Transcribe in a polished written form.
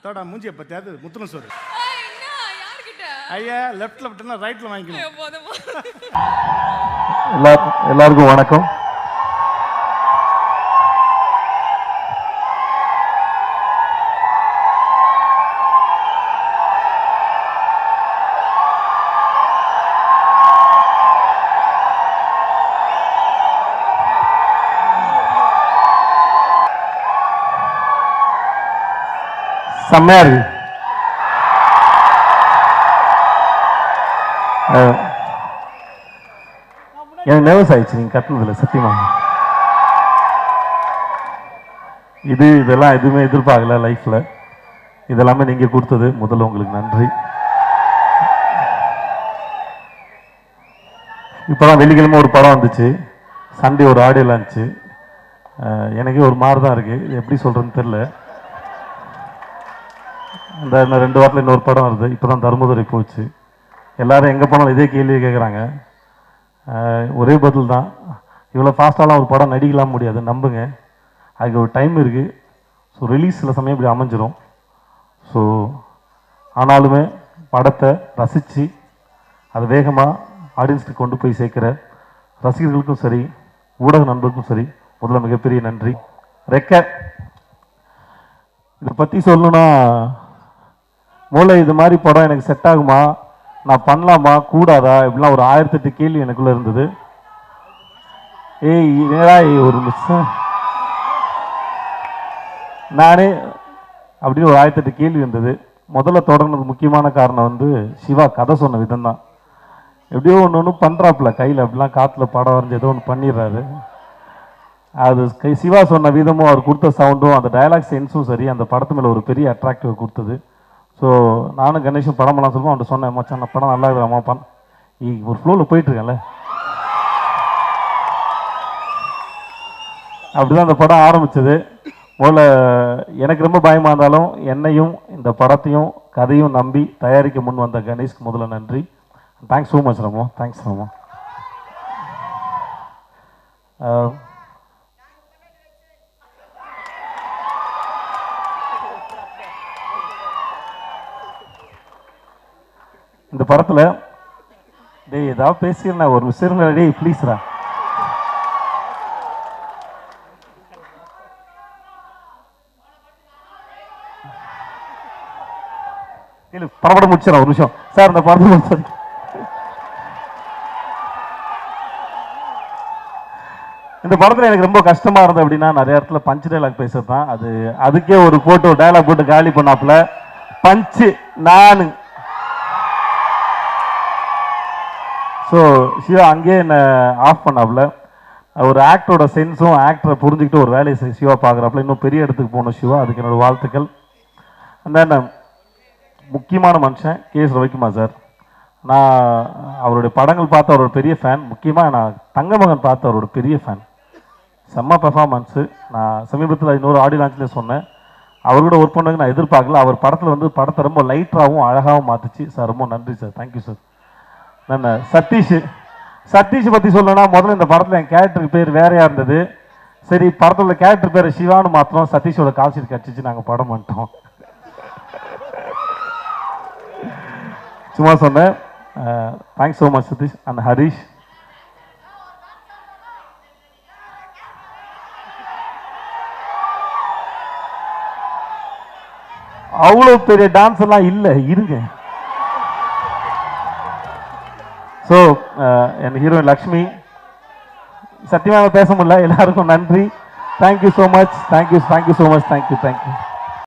தோட மூஞ்சியை பத்தியாவது முத்துன சோறு யார்கிட்ட ஐயா லெஃப்ட்ல விட்டுனா ரைட்ல வாங்கிக்கணும். எல்லாருக்கும் வணக்கம். செம்மையா இருக்கு. எனக்கு நர்வஸ் ஆயிடுச்சு நீங்க கத்துனதுல சத்தியமா. இதெல்லாம் எதுவுமே எதிர்பார்க்கல லைஃப்ல. இதெல்லாமே நீங்க கொடுத்தது முதல்ல உங்களுக்கு நன்றி. இப்பதான் வெள்ளிக்கிழமை ஒரு படம் வந்துச்சு, சண்டே ஒரு ஆடியோ லான்ச்சு. எனக்கே ஒரு மாதிரி தான் இருக்கு, எப்படி சொல்றதுன்னு தெரியல. இந்த 2 வாரத்தில் இன்னொரு படம் வருது. இப்போதான் தர்மதுரை போச்சு. எல்லாரும் எங்கே போனாலும் இதே கேள்வியை கேட்குறாங்க. ஒரே பதில் தான், இவ்வளோ ஃபாஸ்ட்டாலாம் ஒரு படம் நடிக்கலாம் முடியாது, நம்புங்க. அதுக்கு ஒரு டைம் இருக்குது. ஸோ ரிலீஸ் சில சமயம் இப்படி அமைஞ்சிடும். ஸோ ஆனாலுமே படத்தை ரசித்து அது வேகமாக ஆடியன்ஸுக்கு கொண்டு போய் சேர்க்குற ரசிகர்களுக்கும் சரி, ஊடக நண்பர்களுக்கும் சரி, முதல்ல மிகப்பெரிய நன்றி. இதை பற்றி சொல்லணுன்னா, மூளை இது மாதிரி படம் எனக்கு செட் ஆகுமா, நான் பண்ணலாமா கூடாதா, இப்படிலாம் ஒரு 1008 கேள்வி எனக்குள்ளே இருந்தது. ஒரு மிஸ் நானே அப்படின்னு ஒரு 1008 கேள்வி இருந்தது. முதல்ல தொடங்கினது முக்கியமான காரணம் வந்து சிவா கதை சொன்ன விதம் தான். எப்படியோ ஒன்று பண்ணுறாப்புல கையில், அப்படிலாம் காற்றுல படம் வரைஞ்சி ஏதோ ஒன்று பண்ணிடுறாரு. அது சிவா சொன்ன விதமும் அவர் கொடுத்த சவுண்டும் அந்த டயலாக் சென்ஸும் சரி, அந்த படத்து மேலே ஒரு பெரிய அட்ராக்டிவ் கொடுத்தது. ஸோ நானும் கணேஷும் படமெல்லாம் சொல்லுவோம். அவன்கிட்ட சொன்னேன், மச்சான் அந்த படம் நல்லா இருக்குதாம்மா, ஒரு ஃப்ளோவில் போயிட்டுருக்கேன்ல. அப்படிதான் அந்த படம் ஆரம்பித்தது. முதல்ல எனக்கு ரொம்ப பயமாக இருந்தாலும் என்னையும் இந்த படத்தையும் கதையும் நம்பி தயாரிக்க முன் வந்த கணேஷ்க்கு முதல்ல நன்றி. Thanks so much Ramo, thanks Ramo. இந்த படத்தில் டேய் ஏதாவது பேசிடுறேன், ஒரு விஷயம் டேய் ப்ளீஸ்ரா. இல்லை படப்படம் முடிச்சிடறேன் ஒரு நிமிஷம் சார். இந்த படத்தை முடிச்சது இந்த படத்தில் எனக்கு ரொம்ப கஷ்டமாக இருந்தது அப்படின்னா, நிறைய இடத்துல பஞ்சு டைலாக் பேசுறது தான். அதுக்கே ஒரு போட்டு டைலாக் போட்டு காலி பண்ணாப்புல பஞ்சு நான். ஸோ சிவா அங்கேயே என்னை ஆஃப் பண்ணாப்புல. ஒரு ஆக்டரோட சென்ஸும் ஆக்டரை புரிஞ்சுக்கிட்டு ஒரு வேலையை சிவா பார்க்குறாப்புல. இன்னும் பெரிய இடத்துக்கு போகணும் சிவா, அதுக்கு என்னோடய வாழ்த்துக்கள். அந்த முக்கியமான மனுஷன் கேஎஸ் ரவிக்குமார் சார். நான் அவருடைய படங்கள் பார்த்து அவரோட பெரிய ஃபேன். முக்கியமாக நான் தங்கமகன் பார்த்து அவரோட பெரிய ஃபேன். செம்ம பெர்ஃபார்மன்ஸு. நான் சமீபத்தில் இன்னொரு ஆடியோ லான்ச்சில் சொன்னேன், அவரோட ஒர்க் பண்ணதுக்கு நான் எதிர்பார்க்கல. அவர் படத்தில் வந்து படத்தை ரொம்ப லைட்டாகவும் அழகாகவும் மாற்றுச்சு சார். ரொம்ப நன்றி சார், தேங்க்யூ சார். நான் சதீஷ் பற்றி சொல்லணும்னா, முதல்ல இந்த படத்தில் என் கேரக்டருக்கு பேர் வேறையாக இருந்தது. சரி படத்தில் கேரக்டர் பேர் சிவான்னு மாத்திரம் சதீஷோட கால்ஷீட் கிடச்சிச்சு, நாங்கள் படம் பண்ணிட்டோம். சும்மா சொன்னேன். Thanks so much Satish and Harish. அவ்வளோ பெரிய டான்ஸ் எல்லாம் இல்லை, இருங்க. ஸோ என் ஹீரோயின் லக்ஷ்மி, சத்தியமாக பேச முடியல. எல்லாருக்கும் நன்றி. Thank you so much, thank you so much, thank you.